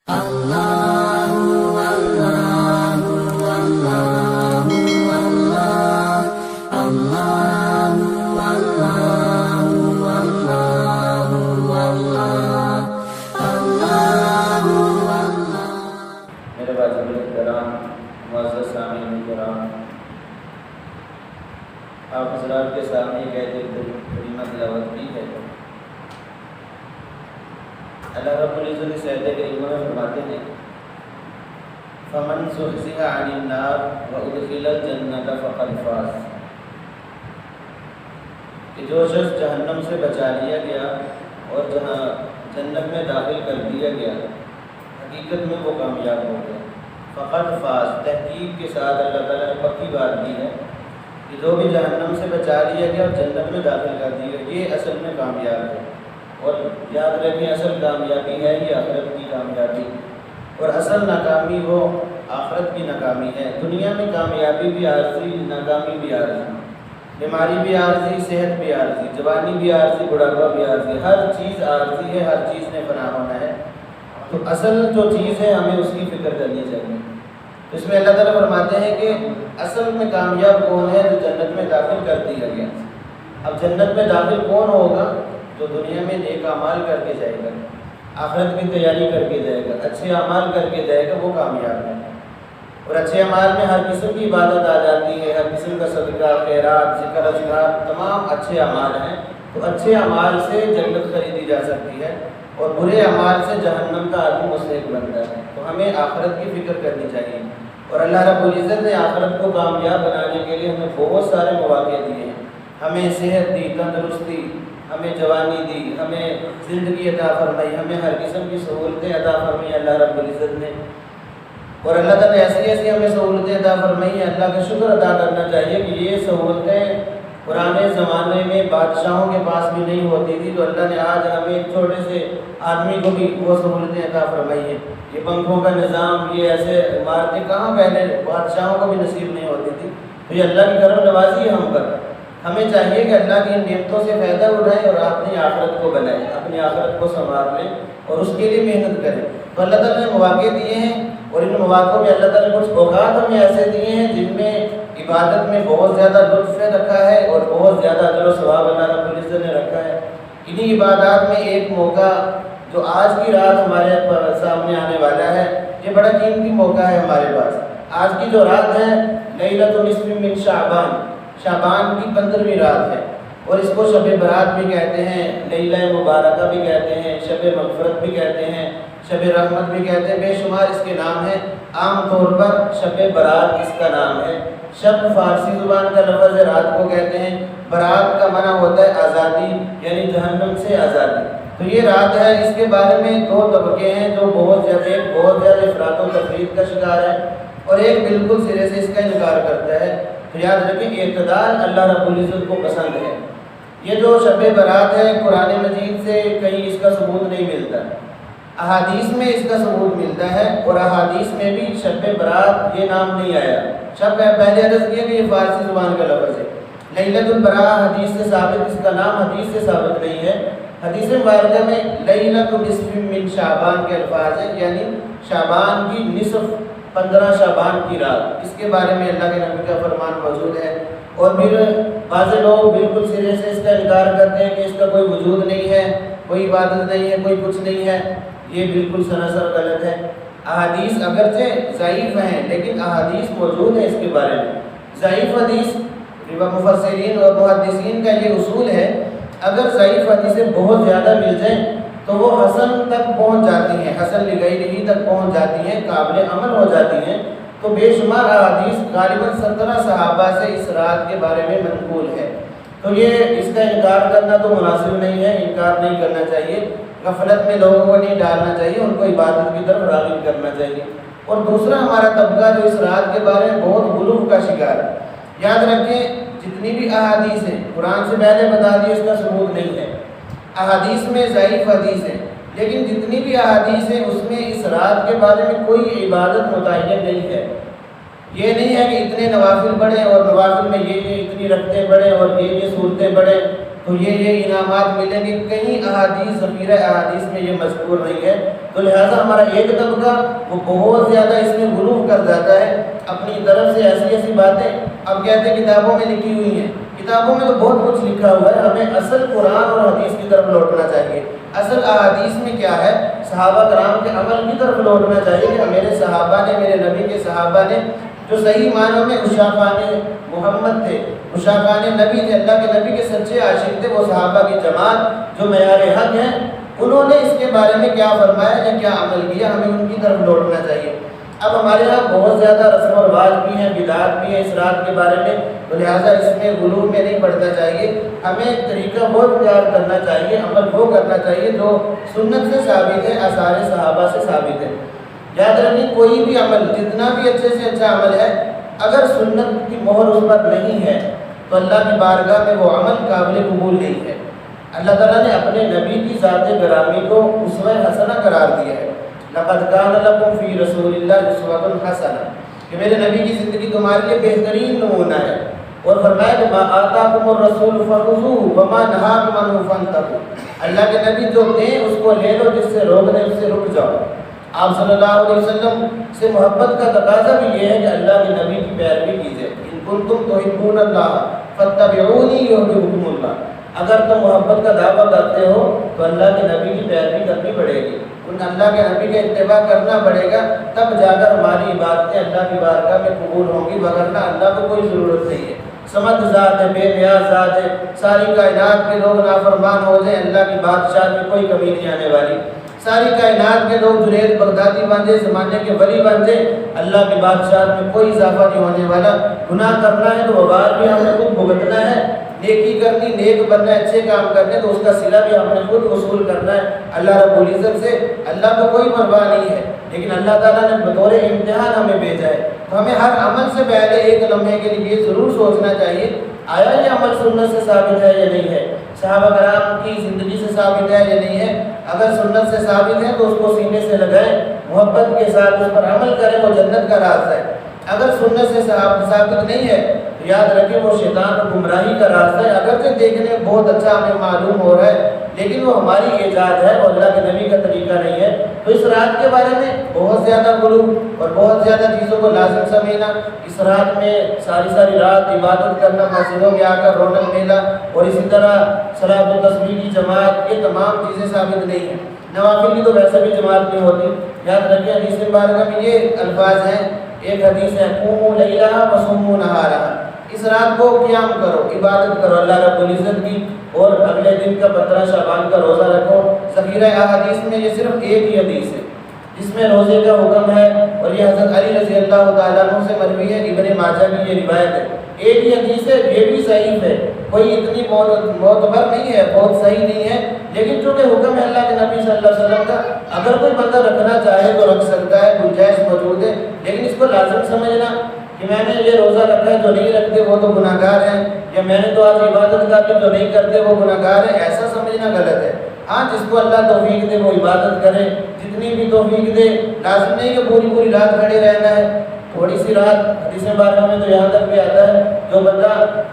آپ حضرات کے سامنے کہتے کریمہ تلاوت کی ہے۔ اللہ رب العزت اس آیت کریمہ میں فرماتے ہیں فَمَنْ زُحْزِحَ عَنِ النَّارِ وَأُدْخِلَ الْجَنَّةَ فَقَدْ فَازَ، کہ جو شخص جہنم سے بچا لیا گیا اور جہاں جنت میں داخل کر دیا گیا حقیقت میں وہ کامیاب ہو گیا۔ فقط فاز، تحقیق کے ساتھ اللہ تعالیٰ نے پکی بات دی ہے کہ جو بھی جہنم سے بچا لیا گیا اور جنت میں داخل کر دیا یہ اصل میں کامیاب ہے۔ اور یاد رکھیں اصل کامیابی ہے یہ آخرت کی کامیابی، اور اصل ناکامی وہ آخرت کی ناکامی ہے۔ دنیا میں کامیابی بھی عارضی، ناکامی بھی عارضی، بیماری بھی عارضی، صحت بھی عارضی، جوانی بھی عارضی، بڑھاپا بھی عارضی، ہر چیز عارضی ہے، ہر چیز نے فنا ہونا ہے۔ تو اصل جو چیز ہے ہمیں اس کی فکر کرنی چاہیے۔ اس میں اللہ تعالیٰ فرماتے ہیں کہ اصل میں کامیاب کون ہے؟ جو جنت میں داخل کر دیا گیا۔ اب جنت میں داخل کون ہوگا؟ جو دنیا میں نیک اعمال کر کے جائے گا، آخرت کی تیاری کر کے جائے گا، اچھے اعمال کر کے جائے گا، وہ کامیاب ہے۔ اور اچھے اعمال میں ہر قسم کی عبادت آ جاتی ہے، ہر قسم کا صدقہ، خیرات، ذکر اذکار، تمام اچھے اعمال ہیں۔ تو اچھے اعمال سے جنت خریدی جا سکتی ہے اور برے اعمال سے جہنم کا آدمی مستحق بنتا ہے۔ تو ہمیں آخرت کی فکر کرنی چاہیے، اور اللہ رب العزت نے آخرت کو کامیاب بنانے کے لیے ہمیں بہت سارے مواقع دیے ہیں۔ ہمیں صحت دی، تندرستی، ہمیں جوانی دی، ہمیں زندگی عطا فرمائی، ہمیں ہر قسم کی سہولتیں عطا فرمائی اللہ رب العزت نے۔ اور اللہ تعالیٰ نے ایسی ایسی ہمیں سہولتیں عطا فرمائی ہیں، اللہ کا شکر ادا کرنا چاہیے کہ یہ سہولتیں پرانے زمانے میں بادشاہوں کے پاس بھی نہیں ہوتی تھی، تو اللہ نے آج ہمیں ایک چھوٹے سے آدمی کو بھی وہ سہولتیں عطا فرمائی ہیں۔ یہ پنکھوں کا نظام، یہ ایسے عمارتیں کہاں پہلے بادشاہوں کو بھی نصیب نہیں ہوتی تھی، تو یہ اللہ کی کرم نوازی ہے ہم پر۔ ہمیں چاہیے کہ اللہ کی نعمتوں سے فائدہ اٹھائیں اور اپنی آخرت کو بنائیں، اپنی آخرت کو سنوار لیں اور اس کے لیے محنت کریں۔ تو اللہ تعالیٰ نے مواقع دیے ہیں، اور ان مواقعوں میں اللہ تعالیٰ نے کچھ اوقات ہمیں ایسے دیے ہیں جن میں عبادت میں بہت زیادہ لطف رکھا ہے اور بہت زیادہ اجر و ثواب اللہ رب العزت نے رکھا ہے۔ انہی عبادات میں ایک موقع جو آج کی رات ہمارے سامنے آنے والا ہے، یہ بڑا قیمتی موقع ہے ہمارے پاس۔ آج کی جو رات ہے لیلۃ النصف من شعبان، شعبان کی 15ویں رات ہے، اور اس کو شب برات بھی کہتے ہیں، لیلہ مبارکہ بھی کہتے ہیں، شب مغفرت بھی کہتے ہیں، شب رحمت بھی کہتے ہیں، بے شمار اس کے نام ہیں۔ عام طور پر شب برات اس کا نام ہے۔ شب فارسی زبان کا لفظ ہے، رات کو کہتے ہیں۔ برات کا معنی ہوتا ہے آزادی، یعنی جہنم سے آزادی۔ تو یہ رات ہے، اس کے بارے میں دو طبقے ہیں جو بہت زیادہ افراط و تفریط کا شکار ہے، اور ایک بالکل سرے سے اس کا انکار کرتا ہے۔ تو یاد رکھیں اعتدال اللہ رب العزت کو پسند ہے۔ یہ جو شب برات ہے قرآن مجید سے کہیں اس کا ثبوت نہیں ملتا، احادیث میں اس کا ثبوت ملتا ہے، اور احادیث میں بھی شب برات یہ نام نہیں آیا۔ شب پہلے عرض کیا کہ یہ فارسی زبان کا لفظ ہے۔ لیلۃ البراء حدیث سے ثابت، اس کا نام حدیث سے ثابت نہیں ہے۔ حدیث مبارکہ میں لیلۃ النصف من شعبان کے الفاظ ہیں، یعنی شعبان کی نصف، 15 شعبان کی رات، اس کے بارے میں اللہ کے نبی کا فرمان موجود ہے۔ اور پھر بعض لوگ بالکل سرے سے اس کا انکار کرتے ہیں کہ اس کا کوئی وجود نہیں ہے، کوئی عبادت نہیں ہے، کوئی کچھ نہیں ہے۔ یہ بالکل سراسر غلط ہے۔ احادیث اگرچہ ضعیف ہیں لیکن احادیث موجود ہیں اس کے بارے میں۔ ضعیف حدیث، مفسرین اور محدثین کا یہ اصول ہے، اگر ضعیف حدیثیں بہت زیادہ مل جائیں تو وہ حسن تک پہنچ جاتی ہیں، حسن لغیرہ تک پہنچ جاتی ہیں، قابل عمل ہو جاتی ہیں۔ تو بے شمار احادیث غالباً 17 صحابہ سے اس رات کے بارے میں منقول ہے۔ تو یہ اس کا انکار کرنا تو مناسب نہیں ہے، انکار نہیں کرنا چاہیے، غفلت میں لوگوں کو نہیں ڈالنا چاہیے، ان کو عبادت کی طرف راغب کرنا چاہیے۔ اور دوسرا ہمارا طبقہ جو اس رات کے بارے میں بہت غلو کا شکار ہے۔ یاد رکھیں جتنی بھی احادیث ہیں، قرآن سے پہلے بتا دیا اس کا ثبوت نہیں ہے، احادیث میں ضعیف حدیث ہے، لیکن جتنی بھی احادیث ہیں اس میں اس رات کے بارے میں کوئی عبادت متعین نہیں ہے۔ یہ نہیں ہے کہ اتنے نوافل پڑھیں اور نوافل میں یہ اتنی رکعتیں پڑھیں اور یہ صورتیں پڑھیں، تو یہ انعامات ملیں گے۔ کہیں احادیث ذخیرہ احادیث میں یہ مذکور نہیں ہے، تو لہٰذا ہمارا ایک طبقہ وہ بہت زیادہ اس میں غلو کر جاتا ہے اپنی طرف سے ایسی ایسی باتیں اب کہتے ہیں کتابوں میں لکھی ہوئی ہیں۔ کتابوں میں تو بہت کچھ لکھا ہوا ہے، ہمیں اصل قرآن اور حدیث کی طرف لوٹنا چاہیے۔ اصل احادیث میں کیا ہے؟ صحابہ کرام کے عمل کی طرف لوٹنا چاہیے کہ میرے صحابہ نے، میرے نبی کے صحابہ نے جو صحیح معنوں میں عشاقان محمد تھے، عشاقان نبی تھے، اللہ کے نبی کے سچے عاشق تھے، وہ صحابہ کی جماعت جو معیار حق ہیں، انہوں نے اس کے بارے میں کیا فرمایا یا کیا عمل کیا، ہمیں ان کی طرف لوٹنا چاہیے۔ اب ہمارے یہاں بہت زیادہ رسم و رواج بھی ہیں، بدعات بھی ہیں اس رات کے بارے میں، تو لہٰذا اس میں غلو میں نہیں پڑنا چاہیے۔ ہمیں طریقہ وہ اختیار کرنا چاہیے، عمل وہ کرنا چاہیے جو سنت سے ثابت ہے، آثار صحابہ سے ثابت ہے۔ یاد رکھیں کوئی بھی عمل جتنا بھی اچھے سے اچھا عمل ہے، اگر سنت کی مہر اس پر نہیں ہے تو اللہ کی بارگاہ میں وہ عمل قابل قبول نہیں ہے۔ اللہ تعالیٰ نے اپنے نبی کی ذات گرامی کو اسوہ حسنہ قرار دیا ہے۔ لقد کان لکم فی رسول اللہ اسوۃ حسنہ، کہ میرے نبی کی زندگی تمہارے لیے بہترین نمونہ ہے، اور فرمایا کہ ما آتاکم الرسول فخذوہ وما نہاکم عنہ فانتہوا، اللہ کے نبی جو دیں اس کو لے لو، جس سے روک دیں اس سے رک جاؤ۔ آپ صلی اللہ علیہ وسلم سے محبت کا تقاضا بھی یہ ہے کہ اللہ کے نبی کی پیروی کیجیے۔ ان کنتم تحبون اللہ فاتبعونی یحببکم اللہ، اگر تم محبت کا دعویٰ کرتے ہو تو اللہ کے نبی کی پیروی کرنی پڑے گی، ان اللہ کے نبی کا اتباع کرنا پڑے گا، تب جا کر ہماری عبادتیں اللہ کی بارگاہ میں قبول ہوں گی، وگرنہ اللہ کو کوئی ضرورت نہیں ہے۔ سمد ذات ہے، بے نیاز ذات ہے، ساری کائنات کے لوگ نافرمان ہو جائیں، اللہ کی بادشاہ میں کوئی کمی نہیں آنے والی۔ ساری کائنات کے لوگ جنید بغدادی بن جائے، زمانے کے ولی بن جائے، اللہ کی بادشاہ میں کوئی اضافہ نہیں ہونے والا۔ گناہ کرنا ہے تو وبال بھی ہم نے خود بھگتنا ہے، نیکی کرنی، نیک بننا ہے، اچھے کام کرنے تو اس کا صلہ بھی ہم نے خود وصول کرنا ہے اللہ رب العزت سے۔ اللہ کو کوئی پرواہ نہیں ہے، لیکن اللہ تعالیٰ نے بطور امتحان ہمیں بھیجا ہے، تو ہمیں ہر عمل سے پہلے ایک لمحے کے لیے ضرور سوچنا چاہیے آیا یہ عمل سنت سے ثابت ہے یا نہیں ہے، صحابہ کرام کی زندگی سے ثابت ہے یا نہیں ہے۔ اگر سنت سے ثابت ہے تو اس کو سینے سے لگائیں، محبت کے ساتھ اس پر عمل کریں، وہ جنت کا راستہ ہے۔ اگر سنت سے ثابت نہیں ہے تو یاد رکھیں وہ شیطان اور گمراہی کا راستہ ہے۔ اگرچہ دیکھنے میں بہت اچھا ہمیں معلوم ہو رہا ہے، لیکن وہ ہماری ایجاد ہے، وہ اللہ کے نبی کا طریقہ نہیں ہے۔ تو اس رات کے بارے میں بہت زیادہ غلو اور بہت زیادہ چیزوں کو لازم سمجھنا، اس رات میں ساری رات عبادت کرنا، مسجدوں میں آ کر رونق میلہ، اور اسی طرح صلاۃ و تسبیح کی جماعت، یہ تمام چیزیں ثابت نہیں ہیں۔ نوافل کی تو ویسے بھی جماعت نہیں ہوتی۔ یاد رکھیں حدیث مبارکہ میں یہ الفاظ ہیں، ایک حدیث ہے قوموا لیلھا وصوموا نہارھا، اس رات کو قیام کرو، عبادت کرو اللہ رب العزت کی، اور اگلے دن کا 15 شعبان کا روزہ رکھو۔ ذخیرہ احادیث میں یہ صرف ایک ہی حدیث ہے جس میں روزے کا حکم ہے، اور یہ حضرت علی رضی اللہ تعالیٰ عنہ سے مروی ہے، ابن ماجہ کی یہ روایت ہے۔ ایک ہی حدیث ہے، یہ بھی صحیح ہے، کوئی اتنی معتبر نہیں ہے، بہت صحیح نہیں ہے، لیکن چونکہ حکم ہے اللہ کے نبی صلی اللہ علیہ وسلم کا، اگر کوئی بندہ رکھنا چاہے تو رکھ سکتا ہے، گنجائش موجود ہے، لیکن اس کو لازم سمجھنا کہ میں نے یہ روزہ رکھا ہے، جو نہیں رکھتے وہ تو گناہ گار ہیں، یا میں نے تو آج عبادت کر لی، جو نہیں کرتے وہ گناہ گار ہیں، ایسا سمجھنا غلط ہے۔ ہاں جس کو اللہ توفیق دے وہ عبادت کرے، جتنی بھی توفیق دے، لازم نہیں کہ پوری رات کھڑے رہنا ہے، تھوڑی سی رات۔ حدیث مبارکہ میں تو یہاں تک بھی آتا ہے جو بندہ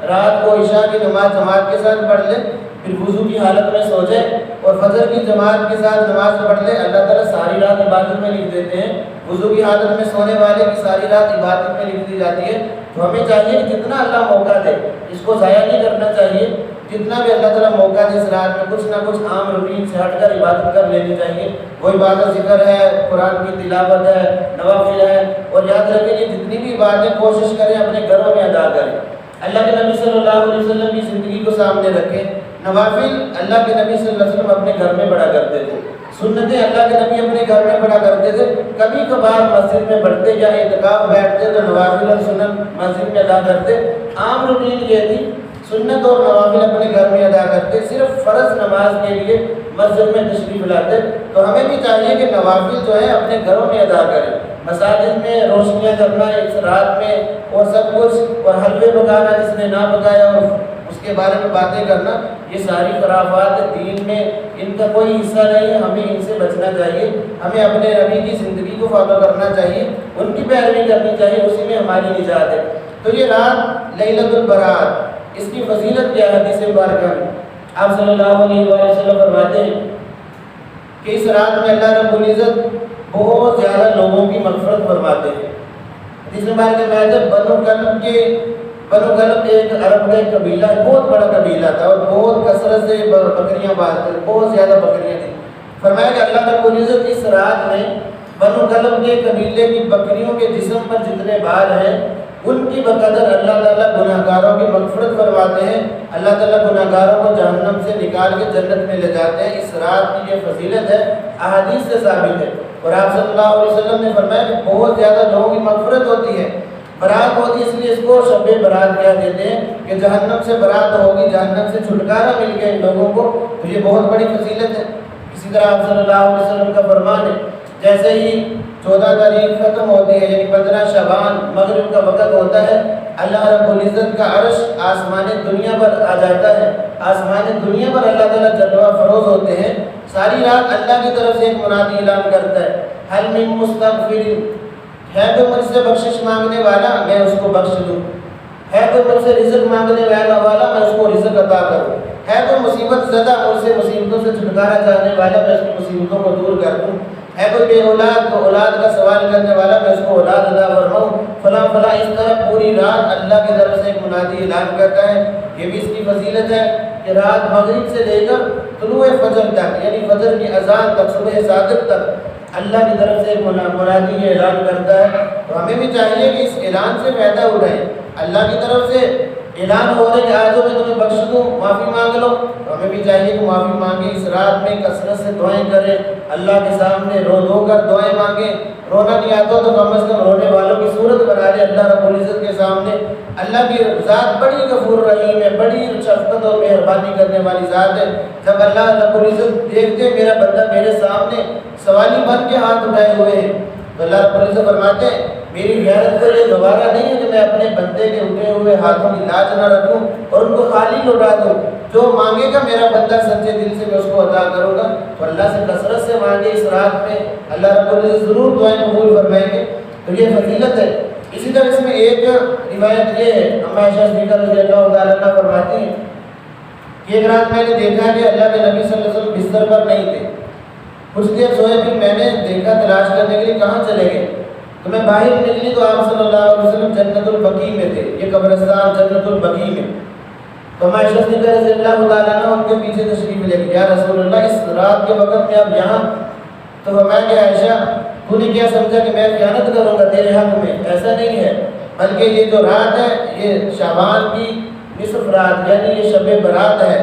رات کو عشاء کی نماز جماعت کے ساتھ پڑھ لے، پھر وضو کی حالت میں سو جائے اور فجر کی جماعت کے ساتھ نماز پڑھ لے، اللہ تعالیٰ ساری رات عبادت میں لکھ دیتے ہیں۔ وضو کی حالت میں سونے والے کی ساری رات عبادت میں لکھ دی جاتی ہے۔ تو ہمیں چاہیے کہ جتنا اللہ موقع دے اس کو ضائع نہیں کرنا چاہیے، جتنا بھی اللہ تعالیٰ موقع دے اس رات میں کچھ نہ کچھ عام روٹین سے ہٹ کر عبادت کر لینی چاہیے۔ وہ عبادت ذکر ہے، قرآن کی تلاوت ہے، نوافل ہے، اور یاد رکھیں کہ جتنی بھی عبادتیں کوشش کریں اپنے گھروں میں ادا کریں، اللہ کے نبی صلی اللہ علیہ وسلم کی زندگی کو سامنے رکھیں۔ نوافل اللہ کے نبی صلی اللہ علیہ وسلم اپنے گھر میں پڑھا کرتے تھے، سنتیں اللہ کے نبی اپنے گھر میں پڑھا کرتے تھے، کبھی کبھار مسجد میں پڑھتے یا اعتکاف بیٹھتے تو نوافل اور سنت مسجد میں ادا کرتے۔ عام روٹین یہ تھی، سنت اور نوافل اپنے گھر میں ادا کرتے، صرف فرض نماز کے لیے مسجد میں تشریف لاتے۔ تو ہمیں بھی چاہیے کہ نوافل جو ہے اپنے گھروں میں ادا کریں، مساجد میں روشنیاں کرنا اس رات میں اور سب کچھ، اور حلوے پکانا جس نے نہ پکایا اور اس کے بارے میں باتیں کرنا، یہ ساری خرافات دین میں ان کا کوئی حصہ نہیں ہے، ہمیں ان سے بچنا چاہیے۔ ہمیں اپنے نبی کی زندگی کو فالو کرنا چاہیے، ان کی پیروی کرنی چاہیے، اسی میں ہماری نجات ہے۔ تو یہ رات لیلۃ البرات، اس کی فضیلت کیا ہے حدیث مبارکہ میں؟ آپ صلی اللہ علیہ وآلہ وسلم فرماتے ہیں کہ اس رات میں اللہ رب العزت بہت زیادہ لوگوں کی مغفرت فرماتے ہیں۔ حدیث میں بات ہے جب بنو کلب ایک عرب کا ایک قبیلہ ہے، بہت بڑا قبیلہ تھا اور بہت کثرت سے بکریاں پالتے، بہت زیادہ بکریاں تھیں۔ فرمایا کہ اللہ رب العزت اس رات میں بنو کلب کے قبیلے کی بکریوں کے جسم پر جتنے بال ہیں ان کی بقدر اللہ تعالیٰ گناہ گاروں کی مغفرت فرماتے ہیں۔ اللہ تعالیٰ گناہ گاروں کو جہنم سے نکال کے جنت میں لے جاتے ہیں۔ اس رات کی یہ فضیلت ہے، احادیث سے ثابت ہے۔ اور آپ صلی اللہ علیہ وسلم نے فرمایا کہ بہت زیادہ لوگوں کی مغفرت ہوتی ہے، برات ہوتی ہے، اس لیے اس کو شب برات کہہ دیتے ہیں کہ جہنم سے برات ہوگی، جہنم سے چھٹکارا مل گیا ان لوگوں کو، تو یہ بہت بڑی فضیلت ہے۔ اسی طرح آپ صلی اللہ علیہ وسلم کا فرمان ہے جیسے ہی 14 تاریخ ختم ہوتی ہے یعنی 15 شعبان مغرب کا وقت ہوتا ہے، اللہ رب العزت کا عرش آسمان دنیا پر آ جاتا ہے، آسمان دنیا پر اللہ تعالیٰ جلوہ فروز ہوتے ہیں۔ ساری رات اللہ کی طرف سے ایک منادی اعلان کرتا ہے، حل من مستغفر، ہے تو مجھ سے بخشش مانگنے والا میں اس کو بخش دوں، ہے تو مجھ سے رزق مانگنے والا میں اس کو رزق عطا کروں، ہے تو مصیبت زدہ مجھ سے مصیبتوں سے چھٹکارا چاہنے والا میں اس کی مصیبتوں کو دور کر دوں، ہے کوئی بے اولاد تو اولاد کا سوال کرنے والا میں اس کو اولاد عطا فرماؤں، فلاں فلاں۔ اس طرح پوری رات اللہ کی طرف سے ایک منادی اعلان کرتا ہے۔ یہ بھی اس کی فضیلت ہے کہ رات مغرب سے لے کر طلوع فجر تک یعنی فجر کی اذان تک، صبح صادق تک اللہ کی طرف سے ایک منادی یہ اعلان کرتا ہے۔ تو ہمیں بھی چاہیے کہ اس اعلان سے فائدہ اٹھائیں۔ اللہ کی طرف سے اعلان ہو رہا ہے کہ آج میں تمہیں بخش دوں، معافی مانگ لو، تو ہمیں بھی چاہیے کہ معافی مانگیں، اس رات میں کثرت سے دعائیں کریں، اللہ کے سامنے رو دھو کر دعائیں مانگیں۔ رونا نہیں آتا تو کم از کم رونے والوں کی صورت بنا لے اللہ رب العزت کے سامنے۔ اللہ کی ذات بڑی غفور رحیم ہے، بڑی شفقت اور مہربانی کرنے والی ذات ہے۔ جب اللہ رب العزت دیکھتے میرا بندہ میرے سامنے سوالی بن کے ہاتھ اٹھائے ہوئے ہیں تو اللہ رب العزت فرماتے ہیں میری غیرت کو یہ گوارا نہیں ہے کہ میں اپنے بندے کے اٹھے ہوئے ہاتھوں کی لاج نہ رکھوں اور ان کو خالی لوٹا دوں۔ جو مانگے گا میرا بندہ سچے دل سے میں اس کو عطا کروں گا۔ تو اللہ سے کثرت سے مانگے اس رات میں، اللہ رب العزت ضرور دعائیں قبول فرمائیں گے۔ تو یہ فضیلت ہے۔ اسی طرح اس میں ایک روایت یہ ہے، اما عائشہ صدیقہ رضی اللہ تعالیٰ عنہ فرماتی ہیں کہ ایک رات میں نے دیکھا کہ اللہ کے نبی صلی اللہ علیہ وسلم بستر پر نہیں تھے، کچھ دیر سوئے، پھر میں نے دیکھا تلاش کرنے کے لیے کہاں چلے گئے، تو میں باہر نکلی تو آپ صلی اللہ علیہ وسلم جنت البقیع میں تھے، یہ قبرستان جنت البقیع میں۔ تو میں عائشہ صدیقہ رضی اللہ تعالیٰ عنہ ان کے پیچھے تشریف لے گئی، یا رسول اللہ اس رات کے وقت میں اب یہاں؟ تو فرمایا کہ عائشہ تو نے کیا سمجھا کہ میں خیانت کروں گا تیرے حق میں؟ ایسا نہیں ہے، بلکہ یہ جو رات ہے یہ شعبان کی نصف رات یعنی یہ شب برات ہے۔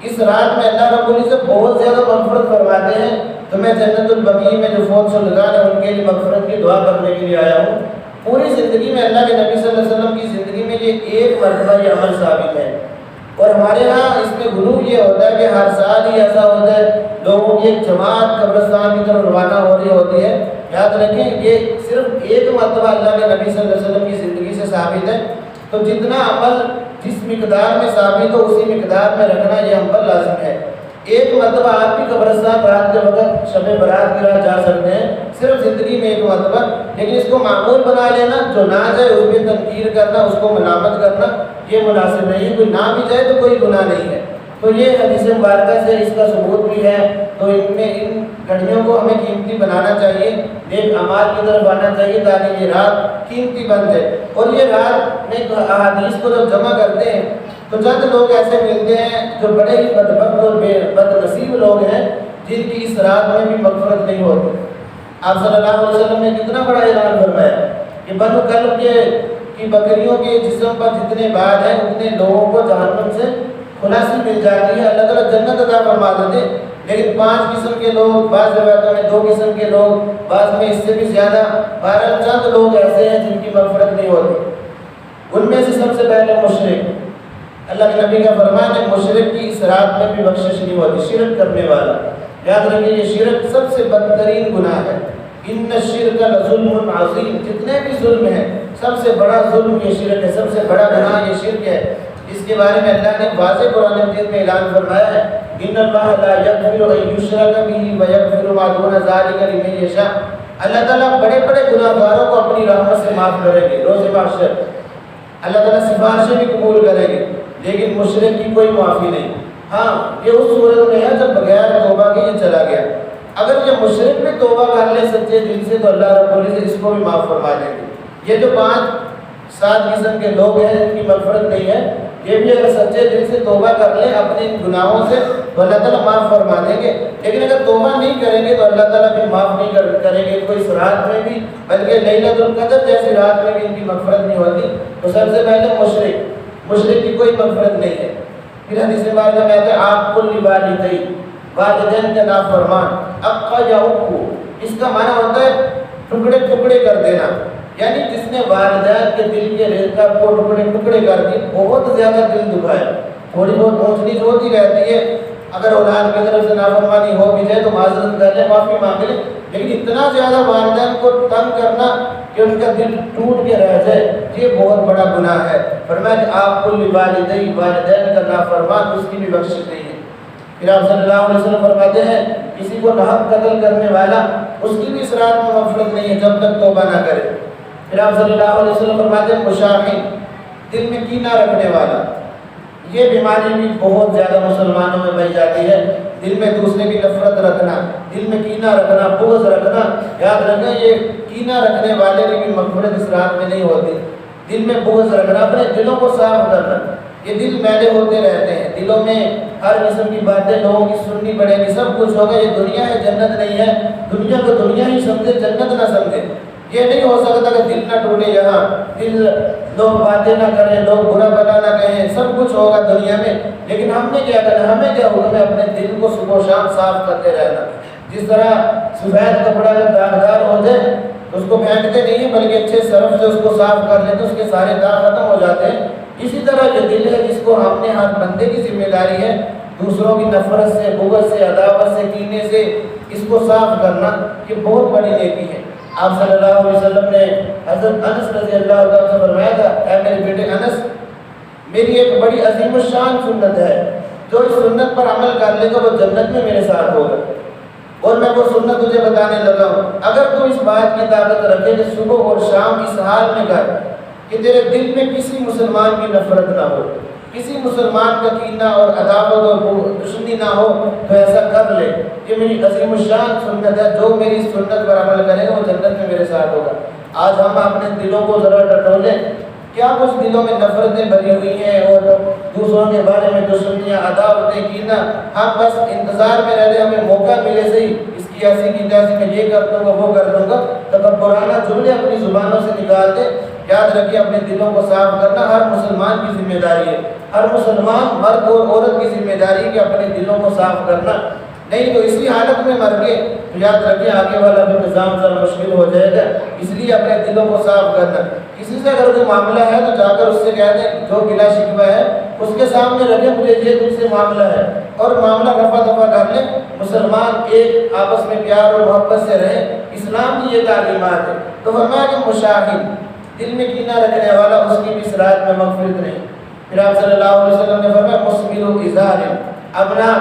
اس رات میں اللہ رب العزت بہت زیادہ مغفرت فرماتے ہیں۔ تو میں جنت البقیع میں جو فوت شدگان ہیں ان کے لیے مغفرت کی دعا کرنے کے لیے آیا ہوں۔ پوری زندگی میں اللہ کے نبی صلی اللہ علیہ وسلم کی زندگی میں یہ ایک مرتبہ یہ عمل ثابت ہے، اور ہمارے ہاں اس میں غلو یہ ہوتا ہے کہ ہر سال ہی ایسا ہوتا ہے لوگوں کی ایک جماعت قبرستان کی طرف روانہ ہو رہی ہوتی ہے۔ یاد رکھیں یہ صرف ایک مرتبہ اللہ کے نبی صلی اللہ علیہ وسلم کی زندگی سے ثابت ہے۔ تو جتنا عمل جس مقدار میں ثابت ہو اسی مقدار میں رکھنا یہ ہم پر لازم ہے۔ ایک مرتبہ آپ بھی قبرستان رات کے وقت شب برات کی رات جا سکتے ہیں، صرف زندگی میں ایک مرتبہ، لیکن اس کو معمول بنا لینا، جو نہ جائے اس میں تنقیر کرنا، اس کو ملامت کرنا یہ مناسب نہیں ہے۔ کوئی نہ بھی جائے تو کوئی گناہ نہیں ہے۔ تو یہ حدیث مبارکہ سے اس کا ثبوت بھی ہے۔ تو ان گھڑیوں کو ہمیں قیمتی بنانا چاہیے، نیک اعمال کی طرف آنا چاہیے تاکہ یہ رات قیمتی بن جائے۔ اور یہ رات میں احادیث کو جب جمع کرتے ہیں تو چند لوگ ایسے ملتے ہیں جو بڑے ہی بدبخت اور بد نصیب لوگ ہیں جن کی اس رات میں بھی مغفرت نہیں ہوتی۔ آپ صلی اللہ علیہ وسلم نے کتنا بڑا اعلان فرمایا کہ بنو کلب کی بکریوں کے جسم پر جتنے بال ہیں اتنے لوگوں کو جہنم سے خلاصی مل جاتی ہے، اللہ تعالیٰ جنت عطا فرما دیتے۔ لیکن 5 قسم کے لوگ، بعض روایتوں میں 2 قسم کے لوگ، بعض میں اس سے بھی زیادہ، 12 چند لوگ ایسے ہیں جن کی مغفرت نہیں ہوتی۔ ان میں سے سب سے پہلے مشرک، اللہ کے نبی کا فرمان ہے مشرک کی اس رات میں بھی بخشش نہیں ہوتی، شرک کرنے والا۔ یاد رکھیے یہ شرک سب سے بدترین گناہ ہے۔ ان الشرک لظلم عظیم، جتنے بھی ظلم ہیں سب سے بڑا ظلم یہ شرک ہے، سب سے بڑا گناہ یہ شرک ہے۔ اس کے بارے میں اللہ نے واضح قرآن مجید میں اعلان فرمایا ہے، ان اللہ لا یغفر ان یشرک به ویغفر ما دون ذلک لمن یشاء۔ اللہ تعالیٰ بڑے بڑے گناہ گاروں کو اپنی رحمت سے معاف کریں گے روز محشر، اللہ تعالیٰ سفارشیں بھی قبول کریں گے، لیکن مشرک کی کوئی معافی نہیں۔ ہاں یہ اس صورت میں ہے جب بغیر توبہ کے یہ چلا گیا. اگر یہ مشرک بھی توبہ کر لے سچے دل سے تو اللہ رب العزت اس کو بھی معاف فرما دیں گے. یہ جو 5-7 قسم کے لوگ ہیں جن کی مغفرت نہیں ہے، یہ بھی اگر سچے دل سے توبہ کر لیں اپنے گناہوں سے تو اللہ تعالیٰ معاف فرما دیں گے. لیکن اگر توبہ نہیں کریں گے تو اللہ تعالیٰ بھی معاف نہیں کریں گے. کوئی اس رات میں بھی، بلکہ لیلۃ القدر جیسی رات میں بھی ان کی مغفرت نہیں ہوتی. تو سب سے پہلے مشرک کی کوئی مغفرت نہیں ہے. پھر حدیث پاک میں آتا ہے آپ کل والدین، والدین کا نافرمان، اقا یا اکو، اس کا معنی ہوتا ہے ٹکڑے ٹکڑے کر دینا. یعنی جس نے والدین کے دل کے ریزہ کو ٹکڑے ٹکڑے کر دی، بہت زیادہ دل دکھایا. تھوڑی بہت اونچ نیچ ہوتی رہتی ہے، اگر اولاد کی طرف سے نافرمانی ہو بھی جائے تو معذرت کر لیں، معافی مانگ لیں. لیکن اتنا زیادہ والدین کو تنگ کرنا کہ ان کا دل ٹوٹ کے رہ جائے، یہ بہت بڑا گناہ ہے. فرمایا کہ آپ کل والدین، والدین کا نافرمان اس کی بھی بخشش نہیں ہے. پھر آپ صلی اللہ علیہ وسلم فرماتے ہیں کسی کو ناحق قتل کرنے والا، اس کی بھی اس رات میں مغفرت نہیں ہے جب تک توبہ نہ کرے. پھر آپ صلی اللہ علیہ وسلم فرماتے ہیں مشاحن، دل میں کینہ رکھنے والا. یہ بیماری بھی بہت زیادہ مسلمانوں میں پائی جاتی ہے. دل میں دوسرے کی نفرت رکھنا، دل میں کینہ رکھنا، بغض رکھنا. یاد رکھیں یہ کینہ رکھنے والے کی بھی مغفرت اس رات میں نہیں ہوتی. دل میں بغض رکھنا، اپنے دلوں کو صاف کرنا. یہ دل میلے ہوتے رہتے ہیں، دلوں میں ہر قسم کی باتیں لوگوں کی سننی پڑے گی، سب کچھ ہوگا. یہ دنیا ہے، جنت نہیں ہے. دنیا کو دنیا ہی سمجھے، جنت نہ سمجھے. یہ نہیں ہو سکتا کہ دل نہ ٹوٹے، یہاں دل لوگ باتیں نہ کریں، لوگ برا بلا نہ کہیں، سب کچھ ہوگا دنیا میں. لیکن ہم نے کیا کرنا، ہمیں کیا ہوگا، میں اپنے دل کو صبح و شام صاف کرتے رہنا. جس طرح سفید کپڑا جب داغدار ہو جائے تو اس کو پھینکتے نہیں ہیں، بلکہ اچھے سرف سے اس کو صاف کر لیتے، اس کے سارے داغ ختم ہو جاتے ہیں. اسی طرح جو دل ہے، جس کو ہم نے ہر بندے کی ذمہ داری ہے دوسروں کی نفرت سے، بغض سے، عداوت سے، کینے سے اس کو صاف کرنا، یہ بہت بڑی نیکی ہے. آپ صلی اللہ علیہ وسلم نے حضرت انس رضی اللہ عنہ سے فرمایا تھا، اے میرے بیٹے انس، میری ایک بڑی عظیم الشان سنت ہے، جو اس سنت پر عمل کر لے گا وہ جنت میں میرے ساتھ ہوگا. اور میں وہ سنت تجھے بتانے لگا ہوں. اگر تو اس بات کی طاقت رکھے کہ صبح اور شام اس حال میں کر کہ تیرے دل میں کسی مسلمان کی نفرت نہ ہو، کسی مسلمان کا کینہ اور عداوت اور دشمنی نہ ہو، تو ایسا کر لے. یہ میری عظیم الشان سنت ہے، جو میری اس سنت پر عمل کرے گا وہ جنت میں میرے ساتھ ہوگا. آج ہم اپنے دلوں کو ذرا ٹٹولیں، کیا کچھ دلوں میں نفرتیں بھری ہوئی ہیں اور دوسروں کے بارے میں دشمنیاں، عداوتیں، کینہ. ہم بس انتظار میں رہ رہے، ہمیں موقع ملے صحیح اس کی ایسی کی تیسی، میں یہ کر دوں گا، وہ کر دوں گا. تکبرانہ جملے اپنی زبانوں سے نکالتے. یاد رکھیے اپنے دلوں کو صاف کرنا ہر مسلمان کی ذمہ داری ہے. ہر مسلمان مرد اور عورت کی ذمہ داری ہے کہ اپنے دلوں کو صاف کرنا. نہیں تو اسی حالت میں مر کے تو یاد رکھیے آگے والا بھی نظام ذرا مشکل ہو جائے گا. اس لیے اپنے دلوں کو صاف کرنا. کسی سے اگر کوئی معاملہ ہے تو جا کر اس سے کہہ دیں، جو گلا شکوہ ہے اس کے سامنے رکھیں، مجھے یہ تجھ سے معاملہ ہے، اور معاملہ رفع دفع کر لیں. مسلمان ایک آپس میں پیار اور محبت سے رہیں، اسلام کی یہ تعلیمات ہے. تو فرمایا کہ مشاہد، دل میں کینہ رکھنے والا، اس کی بھی اس رات میں مغفرت نہیں. پھر آپ صلی اللہ علیہ وسلم نے فرمایا مسبل ازار، اپنا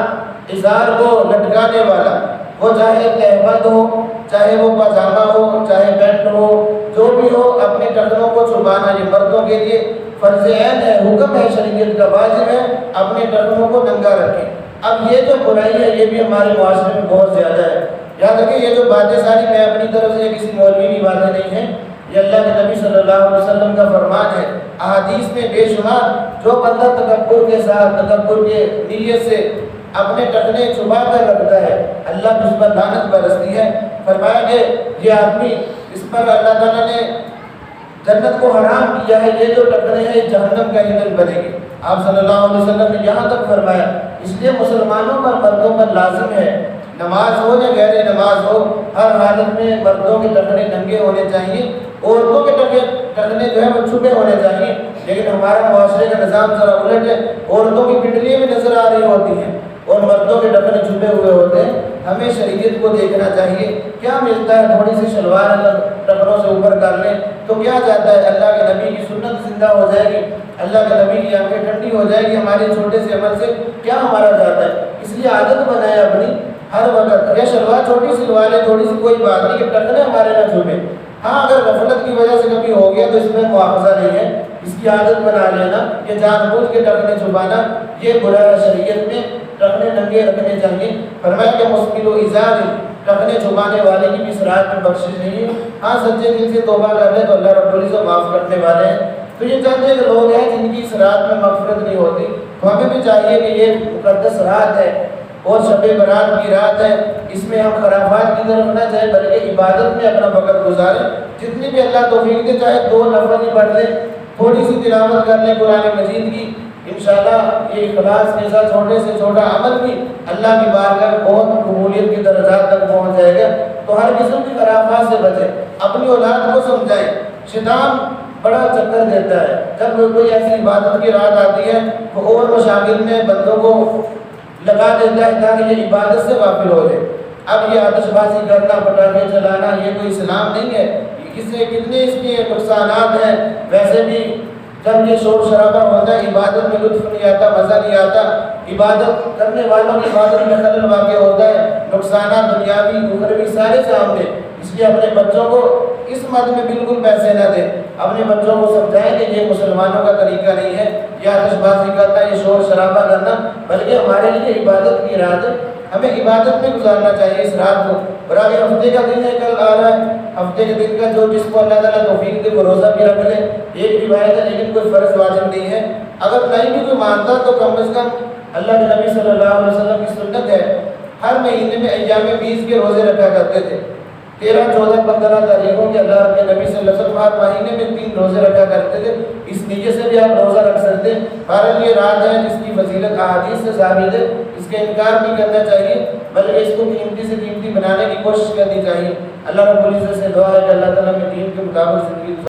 ازار کو لٹکانے والا، وہ چاہے تہبند ہو، چاہے وہ پاجامہ ہو، چاہے پینٹ ہو، جو بھی ہو، اپنے ٹخنوں کو چھپانا یہ مردوں کے لیے فرض عین ہے، حکم ہے، شریعت کا واجب ہے، اپنے ٹخنوں کو ننگا رکھیں. اب یہ جو برائی ہے یہ بھی ہمارے معاشرے میں بہت زیادہ ہے. یاد رکھیں یہ جو باتیں ساری میں اپنی طرف سے کسی مولوی کی باتیں نہیں ہیں، یہ اللہ کے نبی صلی اللہ علیہ وسلم کا فرمان ہے. احادیث میں بے شمار جو بندہ تکبر کے ساتھ، تکبر کے نیت سے اپنے ٹخنے چھپا کر رکھتا ہے، اللہ اس پر لعنت برستی ہے. فرمایا کہ یہ آدمی، اس پر اللہ تعالیٰ نے جنت کو حرام کیا ہے، یہ جو ٹخنے ہیں جہنم کا ایندھن بنے گی. آپ صلی اللہ علیہ وسلم نے یہاں تک فرمایا. اس لیے مسلمانوں پر، مردوں پر لازم ہے، نماز ہو یا غیر نماز ہو، ہر حالت میں مردوں کے ٹخنے ننگے ہونے چاہیے، عورتوں کے ٹخنے جو ہے وہ چھپے ہونے چاہیے. لیکن ہمارا معاشرے کا نظام ذرا الٹ ہے، عورتوں کی پنڈلیاں بھی نظر آ رہی ہوتی ہیں اور مردوں کے ٹخنے چھپے ہوئے ہوتے ہیں. ہمیں شریعت کو دیکھنا چاہیے، کیا ملتا ہے. تھوڑی سی شلوار اگر ٹخنوں سے اوپر کر لیں تو کیا جاتا ہے، اللہ کے نبی کی سنت زندہ ہو جائے گی، اللہ کے نبی کی آنکھیں ٹھنڈی ہو جائے گی. ہمارے چھوٹے سے عمل سے کیا ہمارا جاتا ہے. اس لیے عادت بنائے اپنی، ہر وقت یا شلوار چھوٹی سلوا لیں، تھوڑی سی، کوئی بات نہیں کہ ٹخنے ہمارے نہ چھپے. ہاں اگر غفلت کی وجہ سے کبھی ہو گیا تو اس میں مواخذہ نہیں ہے، اس کی عادت بنا لینا کہ جان بوجھ کے ٹکنے چھپانا یہ برا ہے، شریعت میں ٹکنے ننگے رکھنے چاہیے۔ فرمایا کہ مشکل و ایزار ٹکنے چھپانے والے کی بھی اس رات میں بخشش نہیں ہے۔ ہاں سچے دل سے توبہ کر لے تو اللہ رب العزت معاف کرنے والے ہیں۔ تو یہ چند ایک لوگ ہیں جن کی اس رات میں مغفرت نہیں ہوتی، تو ہمیں بھی چاہیے کہ یہ مقدس رات ہے اور شب برات کی رات ہے، اس میں ہم خرافات کی طرف نہ جائیں بلکہ عبادت میں اپنا وقت گزاریں۔ جتنی بھی اللہ توفیق دے، چاہے 2 نفل ہی پڑھ لیں، تھوڑی سی تلاوت کر لیں قرآن مجید کی، انشاءاللہ یہ اخلاص کے ساتھ چھوٹے سے چھوٹا عمل بھی اللہ کی بارگاہ بہت قبولیت کے درجات تک پہنچ جائے گا۔ تو ہر قسم کی خرافات سے بچیں، اپنی اولاد کو سمجھائیں۔ شیطان بڑا چکر دیتا ہے، جب کوئی ایسی عبادت کی رات آتی ہے تو اور مشاغل میں بندوں کو لگا دیتا ہے تاکہ یہ عبادت سے غافل ہو جائے۔ اب یہ آتش بازی کرنا، پٹاخے چلانا، یہ کوئی اسلام نہیں ہے، کتنے اس کے نقصانات ہیں۔ ویسے بھی جب یہ شور شرابہ ہوتا ہے عبادت میں لطف نہیں آتا، مزہ نہیں آتا، عبادت کرنے والوں کی عبادت میں خلل واقع ہوتا ہے، نقصانات دنیاوی اخروی سارے سامنے۔ اس لیے اپنے بچوں کو اس مد میں بالکل پیسے نہ دیں، اپنے بچوں کو سمجھائیں کہ یہ مسلمانوں کا طریقہ نہیں ہے، یہ آتش بازی کرنا، یہ شور شرابہ کرنا، بلکہ ہمارے لیے عبادت کی رات ہے، ہمیں عبادت میں گزارنا چاہیے اس رات کو۔ اور آگے ہفتے کا دن ہے، کل آ رہا ہے، ہفتے کے دن کا جو جس کو اللہ تعالیٰ توفیق دے وہ روزہ بھی رکھ لے، ایک روایت ہے لیکن کوئی فرض واجب نہیں ہے۔ اگر نہیں بھی کوئی مانتا تو کم از کم اللہ کے نبی صلی اللہ علیہ وسلم کی سنت ہے، ہر مہینے میں ایام 20 کے روزے رکھا کرتے تھے، 13، 14، 15 تاریخوں کے اللہ کے نبی صلی اللہ علیہ وسلم ہر مہینے میں 3 روزے رکھا کرتے تھے، اس نیت سے بھی آپ روزہ رکھ سکتے ہیں۔ بہرحال یہ رات ہے جس کی فضیلت احادیث سے ثابت ہے، اس کا انکار نہیں کرنا چاہیے بلکہ اس کو قیمتی سے قیمتی بنانے کی کوشش کرنی چاہیے۔ اللہ رب العزت سے دعا ہے کہ اللہ تعالیٰ میں دین کے مطابق زندگی